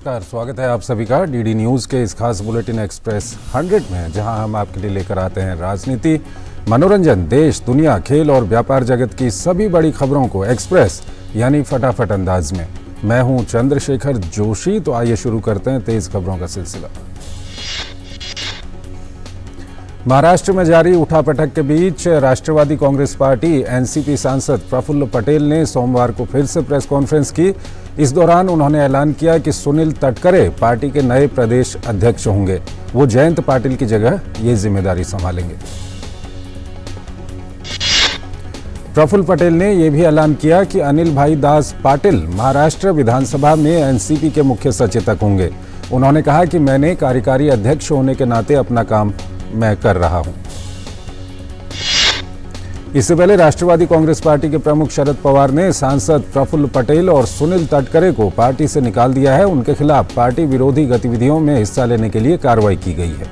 नमस्कार, स्वागत है आप सभी का डीडी न्यूज़ के इस खास बुलेटिन एक्सप्रेस 100 में, जहां हम आपके लिए लेकर आते हैं राजनीति, मनोरंजन, देश, दुनिया, खेल और व्यापार जगत की सभी बड़ी खबरों को एक्सप्रेस यानी फटाफट अंदाज में। मैं हूं चंद्रशेखर जोशी। तो आइए शुरू करते हैं तेज खबरों का सिलसिला। महाराष्ट्र में जारी उठापटक के बीच राष्ट्रवादी कांग्रेस पार्टी एनसीपी सांसद प्रफुल्ल पटेल ने सोमवार को फिर से प्रेस कॉन्फ्रेंस की। इस दौरान उन्होंने ऐलान किया कि सुनील तटकरे पार्टी के नए प्रदेश अध्यक्ष होंगे। वो जयंत पाटिल की जगह ये जिम्मेदारी संभालेंगे। प्रफुल्ल पटेल ने यह भी ऐलान किया कि अनिल भाई दास पाटिल महाराष्ट्र विधानसभा में एनसीपी के मुख्य सचेतक होंगे। उन्होंने कहा कि मैंने कार्यकारी अध्यक्ष होने के नाते अपना काम मैं कर रहा हूं। इससे पहले राष्ट्रवादी कांग्रेस पार्टी के प्रमुख शरद पवार ने सांसद प्रफुल्ल पटेल और सुनील तटकरे को पार्टी से निकाल दिया है। उनके खिलाफ पार्टी विरोधी गतिविधियों में हिस्सा लेने के लिए कार्रवाई की गई है।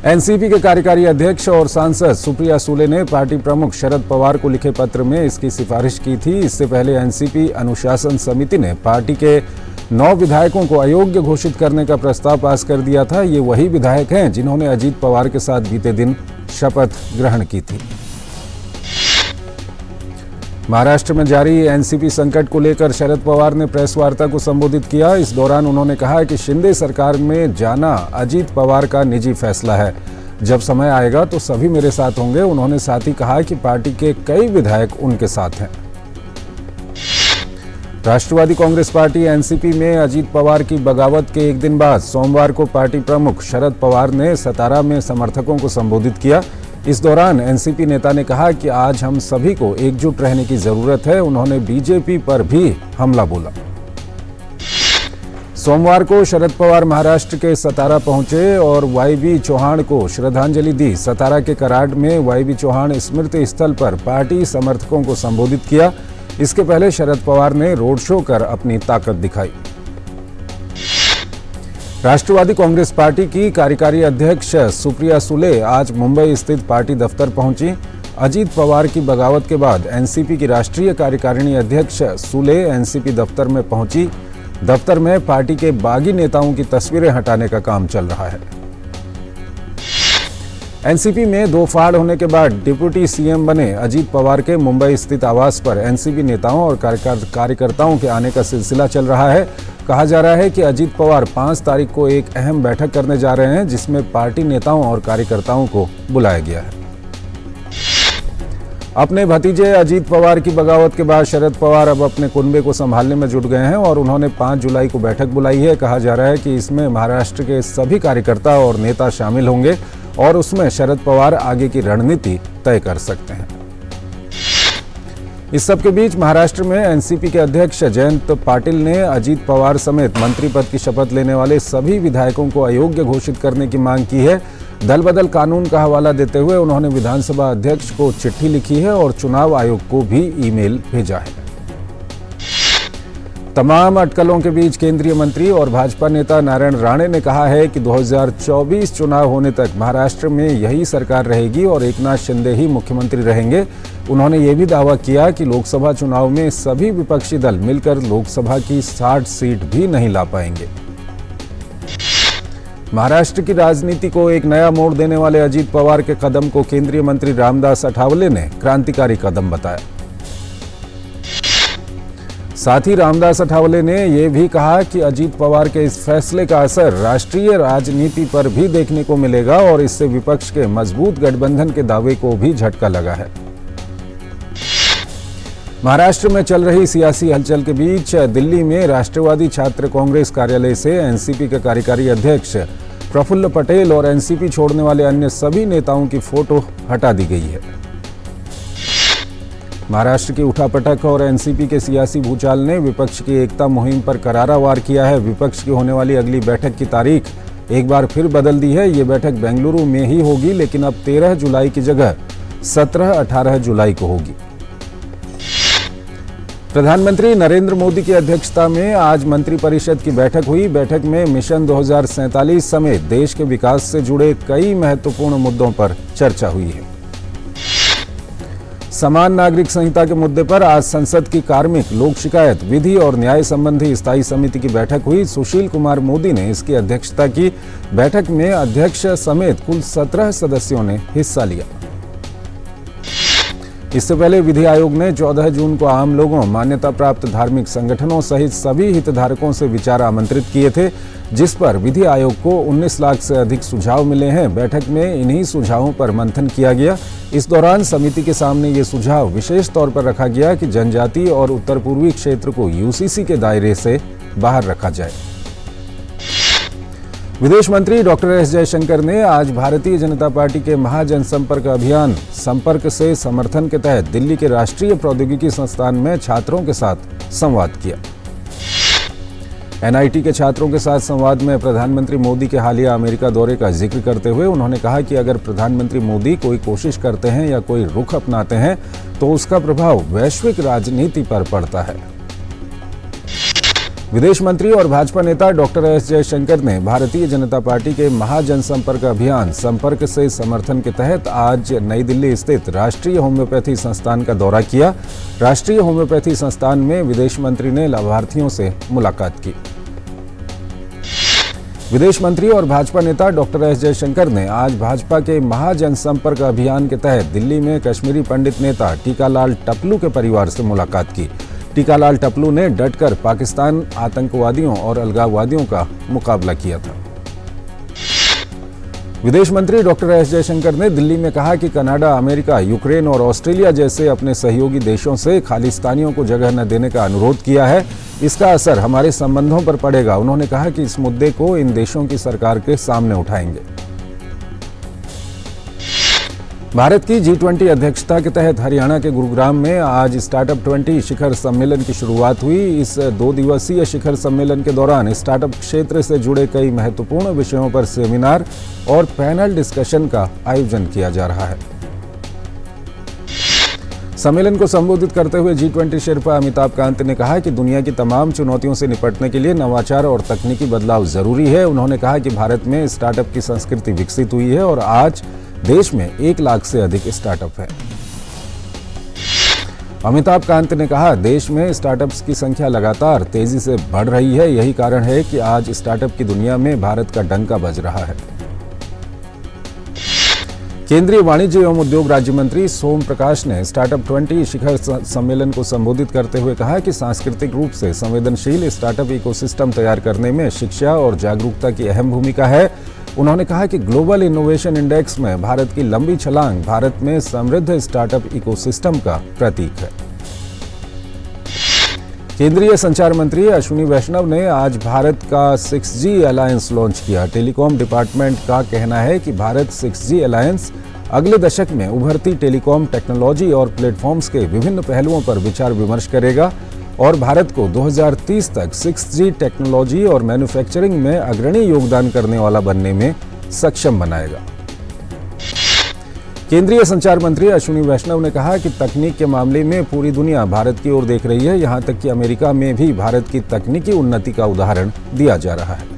एनसीपी के कार्यकारी अध्यक्ष और सांसद सुप्रिया सुले ने पार्टी प्रमुख शरद पवार को लिखे पत्र में इसकी सिफारिश की थी। इससे पहले एनसीपी अनुशासन समिति ने पार्टी के 9 विधायकों को अयोग्य घोषित करने का प्रस्ताव पास कर दिया था। ये वही विधायक हैं जिन्होंने अजीत पवार के साथ बीते दिन शपथ ग्रहण की थी। महाराष्ट्र में जारी एनसीपी संकट को लेकर शरद पवार ने प्रेस वार्ता को संबोधित किया। इस दौरान उन्होंने कहा कि शिंदे सरकार में जाना अजीत पवार का निजी फैसला है। जब समय आएगा तो सभी मेरे साथ होंगे। उन्होंने साथ ही कहा कि पार्टी के कई विधायक उनके साथ हैं। राष्ट्रवादी कांग्रेस पार्टी एनसीपी में अजीत पवार की बगावत के एक दिन बाद सोमवार को पार्टी प्रमुख शरद पवार ने सतारा में समर्थकों को संबोधित किया। इस दौरान एनसीपी नेता ने कहा कि आज हम सभी को एकजुट रहने की जरूरत है। उन्होंने बीजेपी पर भी हमला बोला। सोमवार को शरद पवार महाराष्ट्र के सतारा पहुंचे और वाईबी चौहान को श्रद्धांजलि दी। सतारा के कराड में वाईबी चौहान स्मृति स्थल पर पार्टी समर्थकों को संबोधित किया। इसके पहले शरद पवार ने रोड शो कर अपनी ताकत दिखाई। राष्ट्रवादी कांग्रेस पार्टी की कार्यकारी अध्यक्ष सुप्रिया सुले आज मुंबई स्थित पार्टी दफ्तर पहुंची। अजीत पवार की बगावत के बाद एनसीपी की राष्ट्रीय कार्यकारिणी अध्यक्ष सुले एनसीपी दफ्तर में पहुंची। दफ्तर में पार्टी के बागी नेताओं की तस्वीरें हटाने का काम चल रहा है। एनसीपी में 2 फाड़ होने के बाद डिप्टी सीएम बने अजीत पवार के मुंबई स्थित आवास पर एनसीपी नेताओं और कार्यकर्ताओं के आने का सिलसिला चल रहा है। कहा जा रहा है कि अजीत पवार 5 तारीख को एक अहम बैठक करने जा रहे हैं, जिसमें पार्टी नेताओं और कार्यकर्ताओं को बुलाया गया है। अपने भतीजे अजीत पवार की बगावत के बाद शरद पवार अब अपने कुनबे को संभालने में जुट गए हैं और उन्होंने 5 जुलाई को बैठक बुलाई है। कहा जा रहा है कि इसमें महाराष्ट्र के सभी कार्यकर्ता और नेता शामिल होंगे और उसमें शरद पवार आगे की रणनीति तय कर सकते हैं। इस सब के बीच महाराष्ट्र में एनसीपी के अध्यक्ष जयंत पाटिल ने अजीत पवार समेत मंत्री पद की शपथ लेने वाले सभी विधायकों को अयोग्य घोषित करने की मांग की है। दल बदल कानून का हवाला देते हुए उन्होंने विधानसभा अध्यक्ष को चिट्ठी लिखी है और चुनाव आयोग को भी ईमेल भेजा है। तमाम अटकलों के बीच केंद्रीय मंत्री और भाजपा नेता नारायण राणे ने कहा है कि 2024 चुनाव होने तक महाराष्ट्र में यही सरकार रहेगी और एकनाथ शिंदे ही मुख्यमंत्री रहेंगे। उन्होंने ये भी दावा किया कि लोकसभा चुनाव में सभी विपक्षी दल मिलकर लोकसभा की 60 सीट भी नहीं ला पाएंगे। महाराष्ट्र की राजनीति को एक नया मोड़ देने वाले अजीत पवार के कदम को केंद्रीय मंत्री रामदास अठावले ने क्रांतिकारी कदम बताया। साथ ही रामदास अठावले ने यह भी कहा कि अजीत पवार के इस फैसले का असर राष्ट्रीय राजनीति पर भी देखने को मिलेगा और इससे विपक्ष के मजबूत गठबंधन के दावे को भी झटका लगा है। महाराष्ट्र में चल रही सियासी हलचल के बीच दिल्ली में राष्ट्रवादी छात्र कांग्रेस कार्यालय से एनसीपी के कार्यकारी अध्यक्ष प्रफुल्ल पटेल और एनसीपी छोड़ने वाले अन्य सभी नेताओं की फोटो हटा दी गई है। महाराष्ट्र की उठापटक और एनसीपी के सियासी भूचाल ने विपक्ष की एकता मुहिम पर करारा वार किया है। विपक्ष की होने वाली अगली बैठक की तारीख एक बार फिर बदल दी है। ये बैठक बेंगलुरु में ही होगी, लेकिन अब 13 जुलाई की जगह 17-18 जुलाई को होगी। प्रधानमंत्री नरेंद्र मोदी की अध्यक्षता में आज मंत्रिपरिषद की बैठक हुई। बैठक में मिशन 2047 समेत देश के विकास से जुड़े कई महत्वपूर्ण मुद्दों पर चर्चा हुई है। समान नागरिक संहिता के मुद्दे पर आज संसद की कार्मिक, लोक शिकायत, विधि और न्याय संबंधी स्थायी समिति की बैठक हुई। सुशील कुमार मोदी ने इसकी अध्यक्षता की। बैठक में अध्यक्ष समेत कुल 17 सदस्यों ने हिस्सा लिया। इससे पहले विधि आयोग ने 14 जून को आम लोगों, मान्यता प्राप्त धार्मिक संगठनों सहित सभी हितधारकों से विचार आमंत्रित किए थे, जिस पर विधि आयोग को 19 लाख से अधिक सुझाव मिले हैं। बैठक में इन्हीं सुझावों पर मंथन किया गया। इस दौरान समिति के सामने ये सुझाव विशेष तौर पर रखा गया कि जनजातीय और उत्तर पूर्वी क्षेत्र को यूसीसी के दायरे से बाहर रखा जाए। विदेश मंत्री डॉक्टर एस जयशंकर ने आज भारतीय जनता पार्टी के महाजनसंपर्क अभियान संपर्क से समर्थन के तहत दिल्ली के राष्ट्रीय प्रौद्योगिकी संस्थान में छात्रों के साथ संवाद किया। एनआईटी के छात्रों के साथ संवाद में प्रधानमंत्री मोदी के हालिया अमेरिका दौरे का जिक्र करते हुए उन्होंने कहा कि अगर प्रधानमंत्री मोदी कोई कोशिश करते हैं या कोई रुख अपनाते हैं तो उसका प्रभाव वैश्विक राजनीति पर पड़ता है। विदेश मंत्री और भाजपा नेता डॉक्टर एस जयशंकर ने भारतीय जनता पार्टी के महाजनसंपर्क अभियान संपर्क से समर्थन के तहत आज नई दिल्ली स्थित राष्ट्रीय होम्योपैथी संस्थान का दौरा किया। राष्ट्रीय होम्योपैथी संस्थान में विदेश मंत्री ने लाभार्थियों से मुलाकात की। विदेश मंत्री और भाजपा नेता डॉक्टर एस जयशंकर ने आज भाजपा के महाजनसंपर्क अभियान के तहत दिल्ली में कश्मीरी पंडित नेता टीकालाल टपलू के परिवार से मुलाकात की। टीकालाल टपलू ने डटकर पाकिस्तान आतंकवादियों और अलगाववादियों का मुकाबला किया था। विदेश मंत्री डॉक्टर एस जयशंकर ने दिल्ली में कहा कि कनाडा, अमेरिका, यूक्रेन और ऑस्ट्रेलिया जैसे अपने सहयोगी देशों से खालिस्तानियों को जगह न देने का अनुरोध किया है। इसका असर हमारे संबंधों पर पड़ेगा। उन्होंने कहा कि इस मुद्दे को इन देशों की सरकार के सामने उठाएंगे। भारत की G20 अध्यक्षता के तहत हरियाणा के गुरुग्राम में आज स्टार्टअप 20 शिखर सम्मेलन की शुरुआत हुई। इस 2 दिवसीय शिखर सम्मेलन के दौरान स्टार्टअप क्षेत्र से जुड़े कई महत्वपूर्ण विषयों पर सेमिनार और पैनल डिस्कशन का आयोजन किया जा रहा है। सम्मेलन को संबोधित करते हुए G20 शेर्पा अमिताभ कांत ने कहा कि दुनिया की तमाम चुनौतियों से निपटने के लिए नवाचार और तकनीकी बदलाव जरूरी है। उन्होंने कहा कि भारत में स्टार्टअप की संस्कृति विकसित हुई है और आज देश में 1 लाख से अधिक स्टार्टअप है। अमिताभ कांत ने कहा, देश में स्टार्टअप्स की संख्या लगातार तेजी से बढ़ रही है। यही कारण है कि आज स्टार्टअप की दुनिया में भारत का डंका बज रहा है। केंद्रीय वाणिज्य एवं उद्योग राज्य मंत्री सोम प्रकाश ने स्टार्टअप 20 शिखर सम्मेलन को संबोधित करते हुए कहा कि सांस्कृतिक रूप से संवेदनशील स्टार्टअप इकोसिस्टम तैयार करने में शिक्षा और जागरूकता की अहम भूमिका है। उन्होंने कहा कि ग्लोबल इनोवेशन इंडेक्स में भारत की लंबी छलांग भारत में समृद्ध स्टार्टअप इकोसिस्टम का प्रतीक है। केंद्रीय संचार मंत्री अश्विनी वैष्णव ने आज भारत का 6G अलायंस लॉन्च किया। टेलीकॉम डिपार्टमेंट का कहना है कि भारत 6G अलायंस अगले दशक में उभरती टेलीकॉम टेक्नोलॉजी और प्लेटफॉर्म्स के विभिन्न पहलुओं पर विचार विमर्श करेगा और भारत को 2030 तक 6G टेक्नोलॉजी और मैन्युफैक्चरिंग में अग्रणी योगदान करने वाला बनने में सक्षम बनाएगा। केंद्रीय संचार मंत्री अश्विनी वैष्णव ने कहा कि तकनीक के मामले में पूरी दुनिया भारत की ओर देख रही है। यहां तक कि अमेरिका में भी भारत की तकनीकी उन्नति का उदाहरण दिया जा रहा है।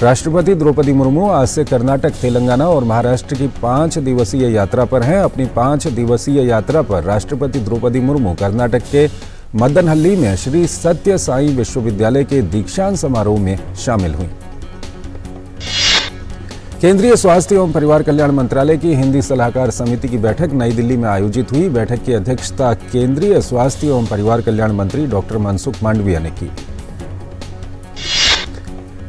राष्ट्रपति द्रौपदी मुर्मू आज से कर्नाटक, तेलंगाना और महाराष्ट्र की 5 दिवसीय यात्रा पर हैं। अपनी 5 दिवसीय यात्रा पर राष्ट्रपति द्रौपदी मुर्मू कर्नाटक के मदनहल्ली में श्री सत्य साई विश्वविद्यालय के दीक्षांत समारोह में शामिल हुई। केंद्रीय स्वास्थ्य एवं परिवार कल्याण मंत्रालय की हिंदी सलाहकार समिति की बैठक नई दिल्ली में आयोजित हुई। बैठक की अध्यक्षता केंद्रीय स्वास्थ्य एवं परिवार कल्याण मंत्री डॉक्टर मनसुख मांडविया ने की।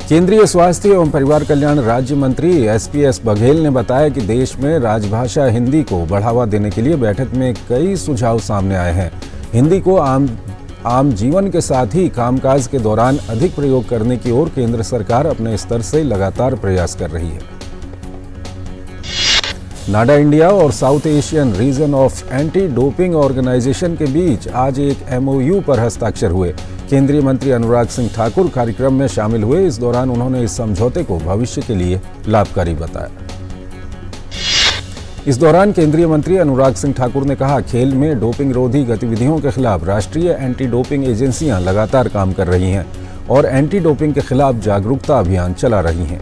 केंद्रीय स्वास्थ्य एवं परिवार कल्याण राज्य मंत्री SPS बघेल ने बताया कि देश में राजभाषा हिंदी को बढ़ावा देने के लिए बैठक में कई सुझाव सामने आए हैं। हिंदी को आम जीवन के साथ ही कामकाज के दौरान अधिक प्रयोग करने की ओर केंद्र सरकार अपने स्तर से लगातार प्रयास कर रही है। नाडा इंडिया और South Asian region of anti doping organization के बीच आज एक MOU पर हस्ताक्षर हुए। केंद्रीय मंत्री अनुराग सिंह ठाकुर कार्यक्रम में शामिल हुए। इस दौरान उन्होंने इस समझौते को भविष्य के लिए लाभकारी बताया। इस दौरान केंद्रीय मंत्री अनुराग सिंह ठाकुर ने कहा, खेल में डोपिंग रोधी गतिविधियों के खिलाफ राष्ट्रीय एंटी डोपिंग एजेंसियां लगातार काम कर रही हैं और एंटी डोपिंग के खिलाफ जागरूकता अभियान चला रही हैं।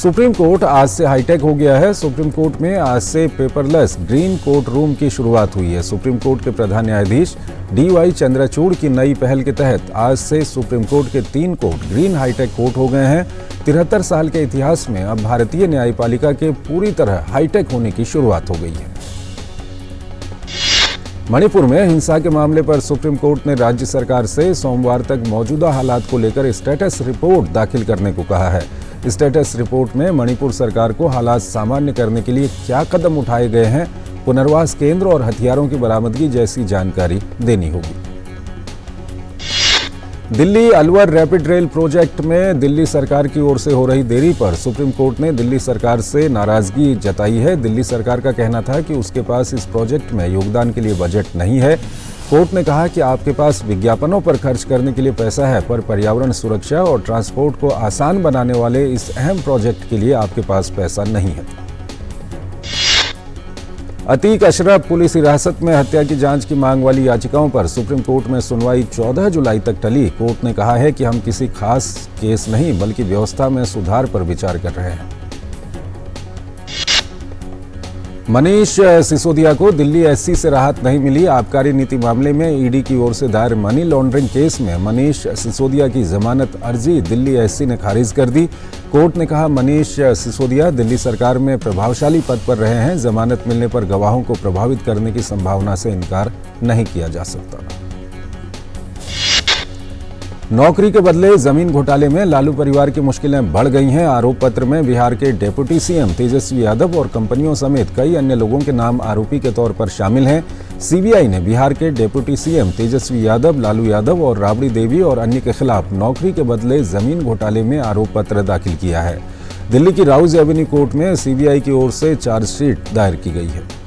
सुप्रीम कोर्ट आज से हाईटेक हो गया है। सुप्रीम कोर्ट में आज से पेपरलेस ग्रीन कोर्ट रूम की शुरुआत हुई है। सुप्रीम कोर्ट के प्रधान न्यायाधीश DY चंद्रचूड़ की नई पहल के तहत आज से सुप्रीम कोर्ट के 3 कोर्ट ग्रीन हाईटेक कोर्ट हो गए हैं। 73 साल के इतिहास में अब भारतीय न्यायपालिका के पूरी तरह हाईटेक होने की शुरुआत हो गई है। मणिपुर में हिंसा के मामले पर सुप्रीम कोर्ट ने राज्य सरकार से सोमवार तक मौजूदा हालात को लेकर स्टेटस रिपोर्ट दाखिल करने को कहा है। स्टेटस रिपोर्ट में मणिपुर सरकार को हालात सामान्य करने के लिए क्या कदम उठाए गए हैं, पुनर्वास केंद्र और हथियारों की बरामदगी जैसी जानकारी देनी होगी। Delhi Alwar rapid rail project में दिल्ली सरकार की ओर से हो रही देरी पर सुप्रीम कोर्ट ने दिल्ली सरकार से नाराजगी जताई है। दिल्ली सरकार का कहना था कि उसके पास इस प्रोजेक्ट में योगदान के लिए बजट नहीं है। कोर्ट ने कहा कि आपके पास विज्ञापनों पर खर्च करने के लिए पैसा है, पर पर्यावरण सुरक्षा और ट्रांसपोर्ट को आसान बनाने वाले इस अहम प्रोजेक्ट के लिए आपके पास पैसा नहीं है। अतीक अशरफ पुलिस हिरासत में हत्या की जांच की मांग वाली याचिकाओं पर सुप्रीम कोर्ट में सुनवाई 14 जुलाई तक टली। कोर्ट ने कहा है कि हम किसी खास केस नहीं बल्कि व्यवस्था में सुधार पर विचार कर रहे हैं। मनीष सिसोदिया को दिल्ली SC से राहत नहीं मिली। आबकारी नीति मामले में ईडी की ओर से दायर मनी लॉन्ड्रिंग केस में मनीष सिसोदिया की जमानत अर्जी दिल्ली SC ने खारिज कर दी। कोर्ट ने कहा, मनीष सिसोदिया दिल्ली सरकार में प्रभावशाली पद पर रहे हैं। जमानत मिलने पर गवाहों को प्रभावित करने की संभावना से इनकार नहीं किया जा सकता। नौकरी के बदले जमीन घोटाले में लालू परिवार की मुश्किलें बढ़ गई हैं। आरोप पत्र में बिहार के डिप्टी CM तेजस्वी यादव और कंपनियों समेत कई अन्य लोगों के नाम आरोपी के तौर पर शामिल हैं। CBI ने बिहार के डिप्टी CM तेजस्वी यादव, लालू यादव और राबड़ी देवी और अन्य के खिलाफ नौकरी के बदले जमीन घोटाले में आरोप पत्र दाखिल किया है। दिल्ली की राउज एवेन्यू कोर्ट में CBI की ओर से चार्जशीट दायर की गई है।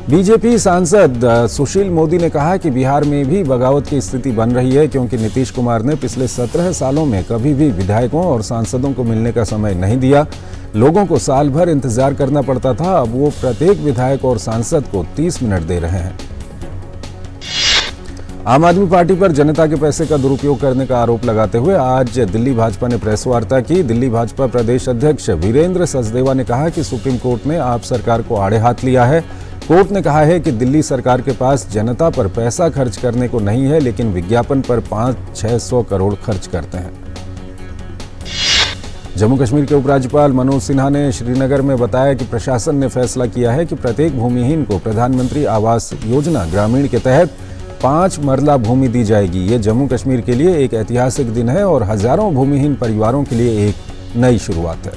बीजेपी सांसद सुशील मोदी ने कहा कि बिहार में भी बगावत की स्थिति बन रही है, क्योंकि नीतीश कुमार ने पिछले 17 सालों में कभी भी विधायकों और सांसदों को मिलने का समय नहीं दिया। लोगों को साल भर इंतजार करना पड़ता था, अब वो प्रत्येक विधायक और सांसद को 30 मिनट दे रहे हैं। आम आदमी पार्टी पर जनता के पैसे का दुरुपयोग करने का आरोप लगाते हुए आज दिल्ली भाजपा ने प्रेस वार्ता की। दिल्ली भाजपा प्रदेश अध्यक्ष वीरेंद्र सचदेवा ने कहा कि सुप्रीम कोर्ट ने आप सरकार को आड़े हाथ लिया है। कोर्ट ने कहा है कि दिल्ली सरकार के पास जनता पर पैसा खर्च करने को नहीं है, लेकिन विज्ञापन पर 500-600 करोड़ खर्च करते हैं। जम्मू कश्मीर के उपराज्यपाल मनोज सिन्हा ने श्रीनगर में बताया कि प्रशासन ने फैसला किया है कि प्रत्येक भूमिहीन को प्रधानमंत्री आवास योजना ग्रामीण के तहत 5 मरला भूमि दी जाएगी। ये जम्मू कश्मीर के लिए एक ऐतिहासिक दिन है और हजारों भूमिहीन परिवारों के लिए एक नई शुरुआत है।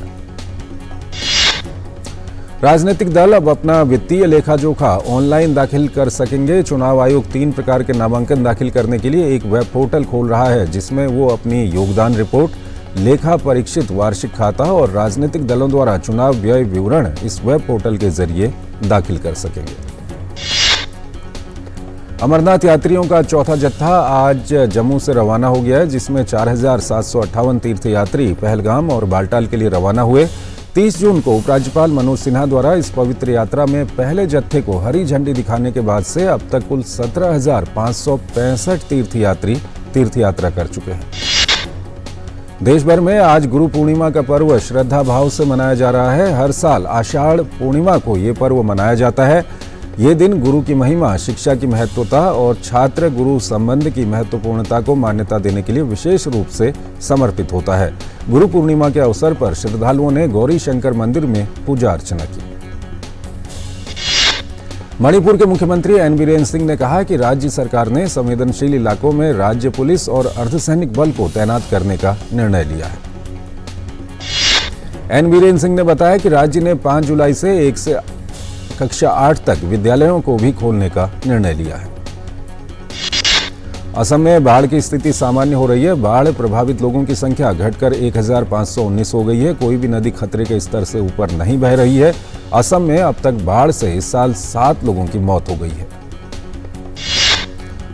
राजनीतिक दल अब अपना वित्तीय लेखा जोखा ऑनलाइन दाखिल कर सकेंगे। चुनाव आयोग 3 प्रकार के नामांकन दाखिल करने के लिए एक वेब पोर्टल खोल रहा है, जिसमें वो अपनी योगदान रिपोर्ट, लेखा परीक्षित वार्षिक खाता और राजनीतिक दलों द्वारा चुनाव व्यय विवरण इस वेब पोर्टल के जरिए दाखिल कर सकेंगे। अमरनाथ यात्रियों का चौथा जत्था आज जम्मू से रवाना हो गया है, जिसमें 4758 तीर्थयात्री पहलगाम और बालटाल के लिए रवाना हुए। 30 जून को उपराज्यपाल मनोज सिन्हा द्वारा इस पवित्र यात्रा में पहले जत्थे को हरी झंडी दिखाने के बाद से अब तक कुल 17,565 तीर्थयात्री तीर्थयात्रा कर चुके हैं। देश भर में आज गुरु पूर्णिमा का पर्व श्रद्धा भाव से मनाया जा रहा है। हर साल आषाढ़ पूर्णिमा को ये पर्व मनाया जाता है। ये दिन गुरु की महिमा, शिक्षा की महत्वता और छात्र गुरु संबंध की महत्वपूर्णता को मान्यता देने के लिए विशेष रूप से समर्पित होता है। गुरु पूर्णिमा के अवसर पर श्रद्धालुओं ने गौरी शंकर मंदिर में पूजा अर्चना की। मणिपुर के मुख्यमंत्री एन बीरेन सिंह ने कहा कि राज्य सरकार ने संवेदनशील इलाकों में राज्य पुलिस और अर्धसैनिक बल को तैनात करने का निर्णय लिया है। एन बीरेन सिंह ने बताया कि राज्य ने 5 जुलाई से 1 से कक्षा 8 तक विद्यालयों को भी खोलने का निर्णय लिया है। असम में बाढ़ की स्थिति सामान्य हो रही है। बाढ़ प्रभावित लोगों की संख्या घटकर 1519 हो गई है। कोई भी नदी खतरे के स्तर से ऊपर नहीं बह रही है। असम में अब तक बाढ़ से इस साल 7 लोगों की मौत हो गई है।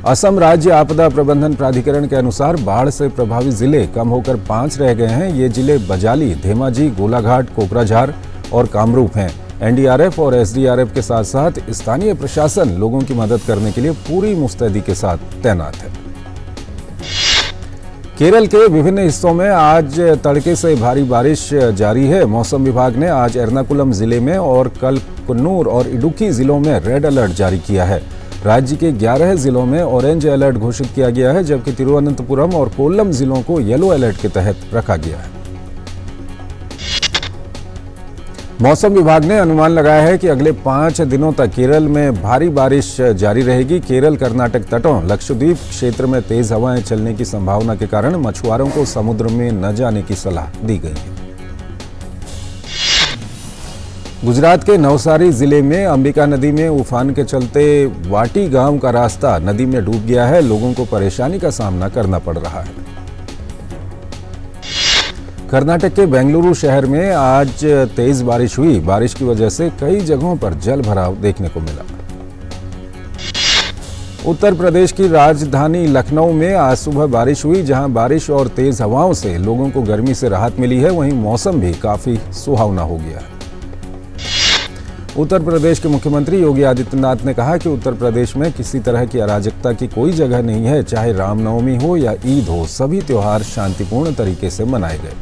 असम राज्य आपदा प्रबंधन प्राधिकरण के अनुसार बाढ़ से प्रभावित जिले कम होकर 5 रह गए हैं। ये जिले बजाली, धेमाजी, गोलाघाट, कोकराझार और कामरूप हैं। एनडीआरएफ और एसडीआरएफ के साथ साथ स्थानीय प्रशासन लोगों की मदद करने के लिए पूरी मुस्तैदी के साथ तैनात है। केरल के विभिन्न हिस्सों में आज तड़के से भारी बारिश जारी है। मौसम विभाग ने आज एर्नाकुलम जिले में और कल कन्नूर और इडुक्की जिलों में रेड अलर्ट जारी किया है। राज्य के 11 जिलों में ऑरेंज अलर्ट घोषित किया गया है, जबकि तिरुवनंतपुरम और कोल्लम जिलों को येलो अलर्ट के तहत रखा गया है। मौसम विभाग ने अनुमान लगाया है कि अगले 5 दिनों तक केरल में भारी बारिश जारी रहेगी। केरल कर्नाटक तटों, लक्षद्वीप क्षेत्र में तेज हवाएं चलने की संभावना के कारण मछुआरों को समुद्र में न जाने की सलाह दी गई है। गुजरात के नवसारी जिले में अंबिका नदी में उफान के चलते वाटी गांव का रास्ता नदी में डूब गया है। लोगों को परेशानी का सामना करना पड़ रहा है। कर्नाटक के बेंगलुरु शहर में आज तेज बारिश हुई। बारिश की वजह से कई जगहों पर जल भराव देखने को मिला। उत्तर प्रदेश की राजधानी लखनऊ में आज सुबह बारिश हुई, जहां बारिश और तेज हवाओं से लोगों को गर्मी से राहत मिली है। वहीं मौसम भी काफी सुहावना हो गया है। उत्तर प्रदेश के मुख्यमंत्री योगी आदित्यनाथ ने कहा कि उत्तर प्रदेश में किसी तरह की अराजकता की कोई जगह नहीं है। चाहे रामनवमी हो या ईद हो, सभी त्योहार शांतिपूर्ण तरीके से मनाए गए।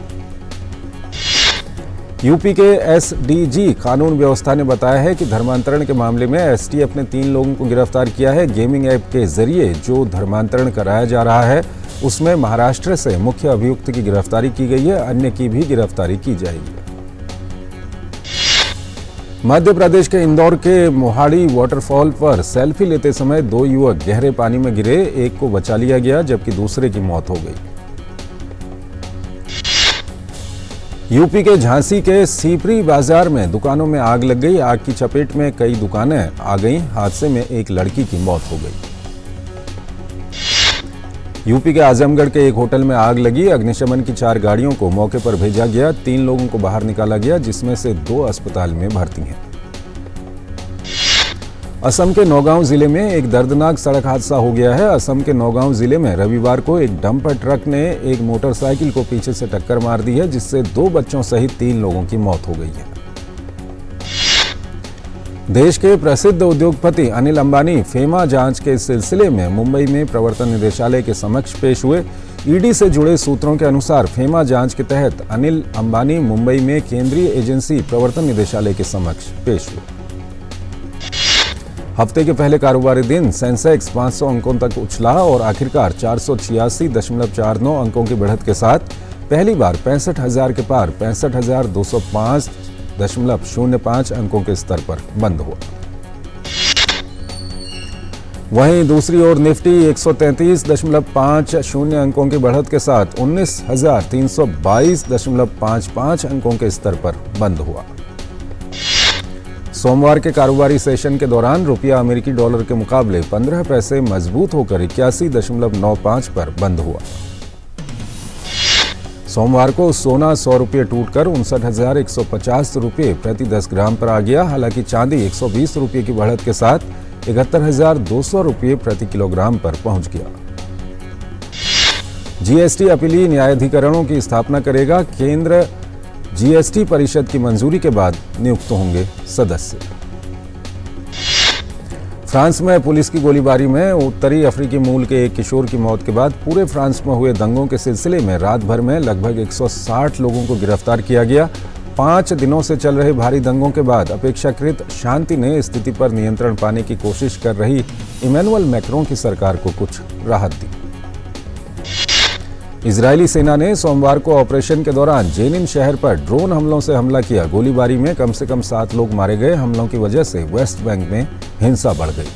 यूपी के एसडीजी कानून व्यवस्था ने बताया है कि धर्मांतरण के मामले में एसटीएफ ने 3 लोगों को गिरफ्तार किया है। गेमिंग ऐप के जरिए जो धर्मांतरण कराया जा रहा है, उसमें महाराष्ट्र से मुख्य अभियुक्त की गिरफ्तारी की गई है। अन्य की भी गिरफ्तारी की जाएगी। मध्य प्रदेश के इंदौर के मोहाड़ी वाटरफॉल पर सेल्फी लेते समय 2 युवक गहरे पानी में गिरे। एक को बचा लिया गया, जबकि दूसरे की मौत हो गई। यूपी के झांसी के सीपरी बाजार में दुकानों में आग लग गई। आग की चपेट में कई दुकानें आ गईं। हादसे में एक लड़की की मौत हो गई। यूपी के आजमगढ़ के एक होटल में आग लगी। अग्निशमन की 4 गाड़ियों को मौके पर भेजा गया। 3 लोगों को बाहर निकाला गया, जिसमें से 2 अस्पताल में भर्ती हैं। असम के नौगांव जिले में एक दर्दनाक सड़क हादसा हो गया है। असम के नौगांव जिले में रविवार को एक डंपर ट्रक ने एक मोटरसाइकिल को पीछे से टक्कर मार दी है, जिससे 2 बच्चों सहित 3 लोगों की मौत हो गई है। देश के प्रसिद्ध उद्योगपति अनिल अंबानी फेमा जांच के सिलसिले में मुंबई में प्रवर्तन निदेशालय के समक्ष पेश हुए। ईडी से जुड़े सूत्रों के अनुसार फेमा जांच के तहत अनिल अंबानी मुंबई में केंद्रीय एजेंसी प्रवर्तन निदेशालय के समक्ष पेश हुए। हफ्ते के पहले कारोबारी दिन सेंसेक्स 500 अंकों तक उछला और आखिरकार 486.49 अंकों की बढ़त के साथ पहली बार 65,000 के पार 65,205.05 अंकों के स्तर पर बंद हुआ। वहीं दूसरी ओर निफ्टी 133.50 अंकों की बढ़त के साथ 19,322.55 अंकों के स्तर पर बंद हुआ। सोमवार के कारोबारी सेशन के दौरान रुपया अमेरिकी डॉलर के मुकाबले 15 पैसे मजबूत होकर 81.95 पर बंद हुआ। सोमवार को सोना 100 रुपये टूटकर 59,150 रुपये प्रति 10 ग्राम पर आ गया। हालांकि चांदी 120 रुपये की बढ़त के साथ 71,200 रुपये प्रति किलोग्राम पर पहुंच गया। जीएसटी अपीलीय न्यायाधिकरणों की स्थापना करेगा। केंद्र जीएसटी परिषद की मंजूरी के बाद नियुक्त होंगे सदस्य। फ्रांस में पुलिस की गोलीबारी में उत्तरी अफ्रीकी मूल के एक किशोर की मौत के बाद पूरे फ्रांस में हुए दंगों के सिलसिले में रात भर में लगभग 160 लोगों को गिरफ्तार किया गया। 5 दिनों से चल रहे भारी दंगों के बाद अपेक्षाकृत शांति ने स्थिति पर नियंत्रण पाने की कोशिश कर रही इमैनुअल मैक्रों की सरकार को कुछ राहत दी। इजरायली सेना ने सोमवार को ऑपरेशन के दौरान जेनिन शहर पर ड्रोन हमलों से हमला किया। गोलीबारी में कम से कम 7 लोग मारे गए। हमलों की वजह से वेस्ट बैंक में हिंसा बढ़ गई।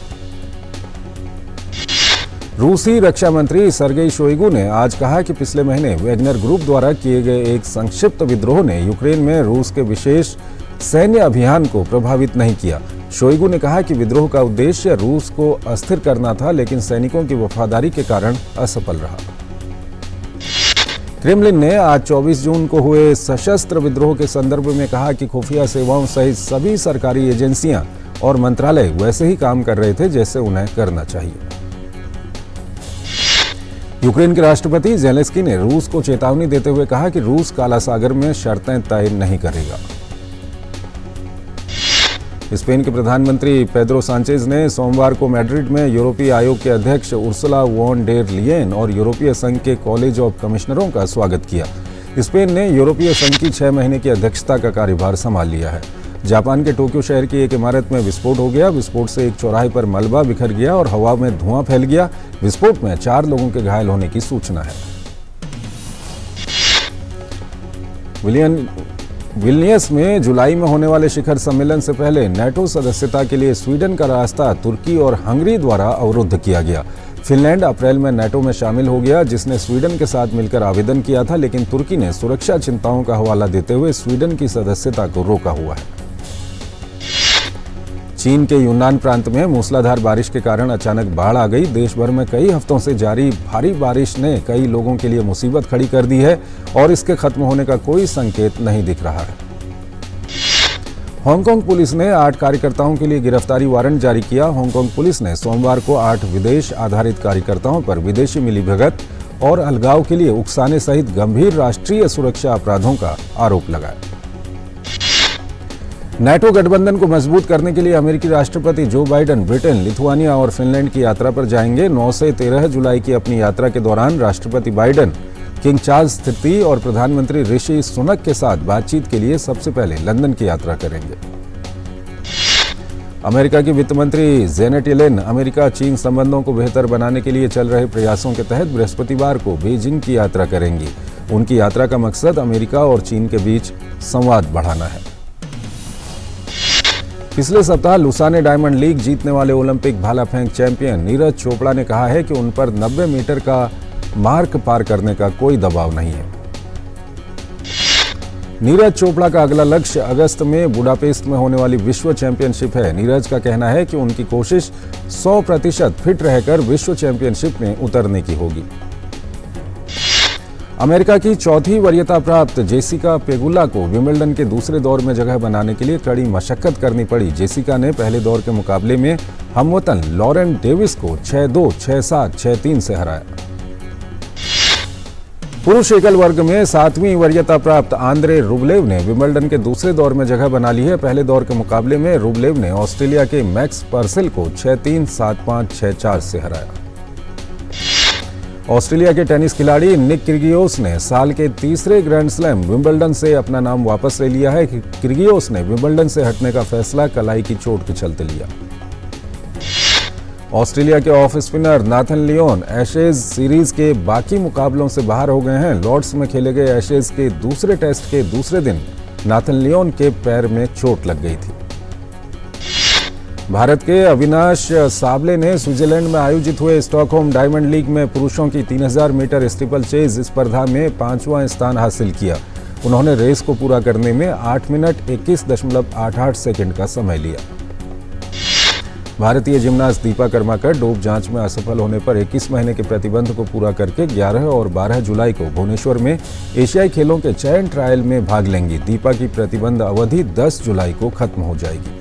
रूसी रक्षा मंत्री सर्गेई शोइगु ने आज कहा कि पिछले महीने वैगनर ग्रुप द्वारा किए गए एक संक्षिप्त विद्रोह ने यूक्रेन में रूस के विशेष सैन्य अभियान को प्रभावित नहीं किया। शोइगु ने कहा कि विद्रोह का उद्देश्य रूस को अस्थिर करना था, लेकिन सैनिकों की वफादारी के कारण असफल रहा। क्रेमलिन ने आज 24 जून को हुए सशस्त्र विद्रोह के संदर्भ में कहा कि खुफिया सेवाओं सहित सभी सरकारी एजेंसियां और मंत्रालय वैसे ही काम कर रहे थे जैसे उन्हें करना चाहिए। यूक्रेन के राष्ट्रपति ज़ेलेंस्की ने रूस को चेतावनी देते हुए कहा कि रूस काला सागर में शर्तें तय नहीं करेगा। स्पेन के प्रधानमंत्री पेड्रो सांचेज ने सोमवार को मैड्रिड में यूरोपीय आयोग के अध्यक्ष उर्सुला वॉन डेर लियेन और यूरोपीय संघ के कॉलेज ऑफ कमिश्नरों का स्वागत किया। स्पेन ने यूरोपीय संघ की 6 महीने की अध्यक्षता का कार्यभार संभाल लिया है। जापान के टोक्यो शहर की एक इमारत में विस्फोट हो गया। विस्फोट से एक चौराहे पर मलबा बिखर गया और हवा में धुआं फैल गया। विस्फोट में 4 लोगों के घायल होने की सूचना है। विल्नियस में जुलाई में होने वाले शिखर सम्मेलन से पहले नेटो सदस्यता के लिए स्वीडन का रास्ता तुर्की और हंगरी द्वारा अवरुद्ध किया गया। फिनलैंड अप्रैल में नेटो में शामिल हो गया, जिसने स्वीडन के साथ मिलकर आवेदन किया था, लेकिन तुर्की ने सुरक्षा चिंताओं का हवाला देते हुए स्वीडन की सदस्यता को रोका हुआ है। चीन के यूनान प्रांत में मूसलाधार बारिश के कारण अचानक बाढ़ आ गई। देश भर में कई हफ्तों से जारी भारी बारिश ने कई लोगों के लिए मुसीबत खड़ी कर दी है और इसके खत्म होने का कोई संकेत नहीं दिख रहा है। हांगकांग पुलिस ने 8 कार्यकर्ताओं के लिए गिरफ्तारी वारंट जारी किया। हांगकांग पुलिस ने सोमवार को 8 विदेश आधारित कार्यकर्ताओं पर विदेशी मिलीभगत और अलगाव के लिए उकसाने सहित गंभीर राष्ट्रीय सुरक्षा अपराधों का आरोप लगाया। नेटो गठबंधन को मजबूत करने के लिए अमेरिकी राष्ट्रपति जो बाइडेन ब्रिटेन, लिथुआनिया और फिनलैंड की यात्रा पर जाएंगे। 9 से 13 जुलाई की अपनी यात्रा के दौरान राष्ट्रपति बाइडेन किंग चार्ल्स तृतीय और प्रधानमंत्री ऋषि सुनक के साथ बातचीत के लिए सबसे पहले लंदन की यात्रा करेंगे। अमेरिका की वित्त मंत्री जेनेट येलेन अमेरिका चीन संबंधों को बेहतर बनाने के लिए चल रहे प्रयासों के तहत बृहस्पतिवार को बीजिंग की यात्रा करेंगी। उनकी यात्रा का मकसद अमेरिका और चीन के बीच संवाद बढ़ाना है। पिछले सप्ताह लुसाने डायमंड लीग जीतने वाले ओलंपिक भाला फेंक चैंपियन नीरज चोपड़ा ने कहा है कि उन पर 90 मीटर का मार्क पार करने का कोई दबाव नहीं है। नीरज चोपड़ा का अगला लक्ष्य अगस्त में बुडापेस्ट में होने वाली विश्व चैंपियनशिप है। नीरज का कहना है कि उनकी कोशिश 100% फिट रहकर विश्व चैंपियनशिप में उतरने की होगी। अमेरिका की चौथी वरीयता प्राप्त जेसिका पेगुला को विंबलडन के दूसरे दौर में जगह बनाने के लिए कड़ी मशक्कत करनी पड़ी। जेसिका ने पहले दौर के मुकाबले में हमवतन लॉरेन डेविस को 6-2, 6-7, 6-3 से हराया। पुरुष एकल वर्ग में 7वीं वरीयता प्राप्त आंद्रे रुबलेव ने विंबलडन के दूसरे दौर में जगह बना ली है। पहले दौर के मुकाबले में रुबलेव ने ऑस्ट्रेलिया के मैक्स पर्सेल को 6-3, 7-5, 6-4 से हराया। ऑस्ट्रेलिया के टेनिस खिलाड़ी निक किर्गियोस ने साल के तीसरे ग्रैंड स्लैम विंबलडन से अपना नाम वापस ले लिया है। किर्गियोस ने विंबलडन से हटने का फैसला कलाई की चोट के चलते लिया। ऑस्ट्रेलिया के off spinner Nathan Lyon Ashes series के बाकी मुकाबलों से बाहर हो गए हैं। लॉर्ड्स में खेले गए एशेज के दूसरे टेस्ट के दूसरे दिन नाथन लियोन के पैर में चोट लग गई थी। भारत के अविनाश साबले ने स्विट्जरलैंड में आयोजित हुए स्टॉकहोम डायमंड लीग में पुरुषों की 3000 मीटर स्टीपल चेज स्पर्धा में 5वां स्थान हासिल किया। उन्होंने रेस को पूरा करने में 8 मिनट 21.88 सेकंड का समय लिया। भारतीय जिम्नास्ट दीपा कर्माकर डोप जांच में असफल होने पर 21 महीने के प्रतिबंध को पूरा करके 11 और 12 जुलाई को भुवनेश्वर में एशियाई खेलों के चयन ट्रायल में भाग लेंगी। दीपा की प्रतिबंध अवधि 10 जुलाई को खत्म हो जाएगी।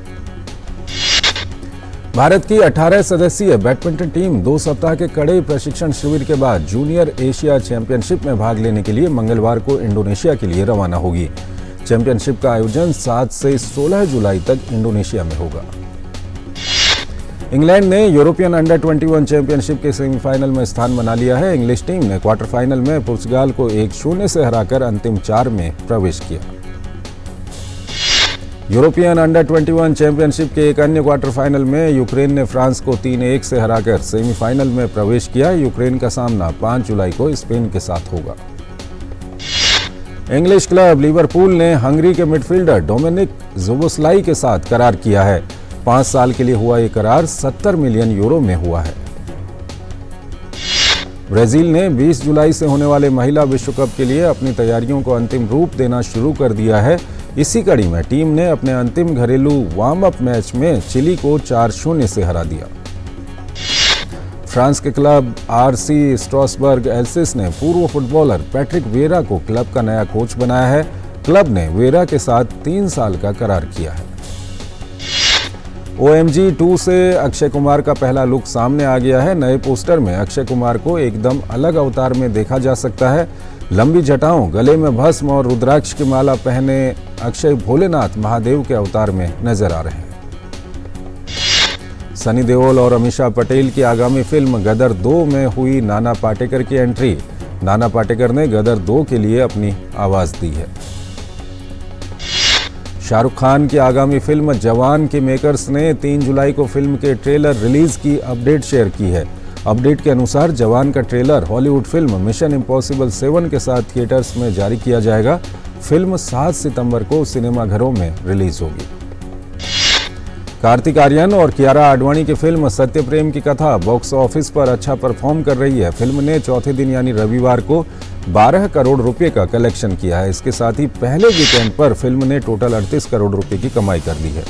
भारत की 18 सदस्यीय बैडमिंटन टीम 2 सप्ताह के कड़े प्रशिक्षण शिविर के बाद जूनियर एशिया चैंपियनशिप में भाग लेने के लिए मंगलवार को इंडोनेशिया के लिए रवाना होगी। चैंपियनशिप का आयोजन 7 से 16 जुलाई तक इंडोनेशिया में होगा। इंग्लैंड ने यूरोपियन अंडर 21 चैंपियनशिप के सेमीफाइनल में स्थान बना लिया है। इंग्लिश टीम ने क्वार्टर फाइनल में पुर्तगाल को 1-0 से हराकर अंतिम 4 में प्रवेश किया। यूरोपियन अंडर 21 चैंपियनशिप के एक अन्य क्वार्टर फाइनल में यूक्रेन ने फ्रांस को 3-1 से हराकर सेमीफाइनल में प्रवेश किया। यूक्रेन का सामना 5 जुलाई को स्पेन के साथ होगा। इंग्लिश क्लब लिवरपूल ने हंगरी के मिडफील्डर डोमिनिक ज़ोबोस्लाई के साथ करार किया है। 5 साल के लिए हुआ ये करार 70 मिलियन यूरो में हुआ है। ब्राजील ने 20 जुलाई से होने वाले महिला विश्व कप के लिए अपनी तैयारियों को अंतिम रूप देना शुरू कर दिया है। इसी कड़ी में टीम ने अपने अंतिम घरेलू वार्म अप मैच में चिली को 4-0 से हरा दिया। फ्रांस के क्लब आरसी स्ट्रासबर्ग एल्सिस ने पूर्व फुटबॉलर पैट्रिक वेरा को क्लब का नया कोच बनाया है। क्लब ने वेरा के साथ 3 साल का करार किया है। OMG 2 से अक्षय कुमार का पहला लुक सामने आ गया है। नए पोस्टर में अक्षय कुमार को एकदम अलग अवतार में देखा जा सकता है। लंबी जटाओं, गले में भस्म और रुद्राक्ष की माला पहने अक्षय भोलेनाथ महादेव के अवतार में नजर आ रहे हैं। सनी देओल और अमीषा पटेल की आगामी फिल्म गदर 2 में हुई नाना पाटेकर की एंट्री। नाना पाटेकर ने गदर 2 के लिए अपनी आवाज दी है। शाहरुख खान की आगामी फिल्म जवान के मेकर्स ने 3 जुलाई को फिल्म के ट्रेलर रिलीज की अपडेट शेयर की है। अपडेट के अनुसार जवान का trailer Hollywood film mission impossible 7 के साथ थिएटर्स में जारी किया जाएगा। फिल्म 7 सितंबर को सिनेमाघरों में रिलीज होगी। कार्तिक आर्यन और कियारा आडवाणी की फिल्म सत्य प्रेम की कथा बॉक्स ऑफिस पर अच्छा परफॉर्म कर रही है। फिल्म ने चौथे दिन यानी रविवार को 12 करोड़ रुपए का कलेक्शन किया है। इसके साथ ही पहले वीकेंड पर फिल्म ने टोटल 38 करोड़ रुपए की कमाई कर ली है।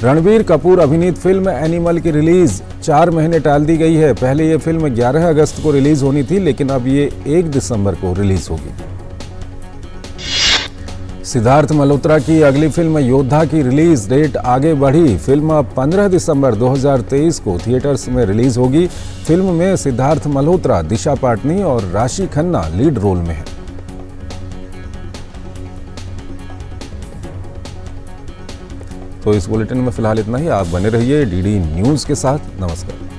रणबीर कपूर अभिनीत फिल्म एनिमल की रिलीज 4 महीने टाल दी गई है। पहले ये फिल्म 11 अगस्त को रिलीज होनी थी, लेकिन अब ये 1 दिसंबर को रिलीज होगी। सिद्धार्थ मल्होत्रा की अगली फिल्म योद्धा की रिलीज डेट आगे बढ़ी। फिल्म अब 15 दिसंबर 2023 को थिएटर्स में रिलीज होगी। फिल्म में सिद्धार्थ मल्होत्रा, दिशा पाटनी और राशि खन्ना लीड रोल में हैं। तो इस बुलेटिन में फिलहाल इतना ही। आप बने रहिए डीडी न्यूज के साथ। नमस्कार।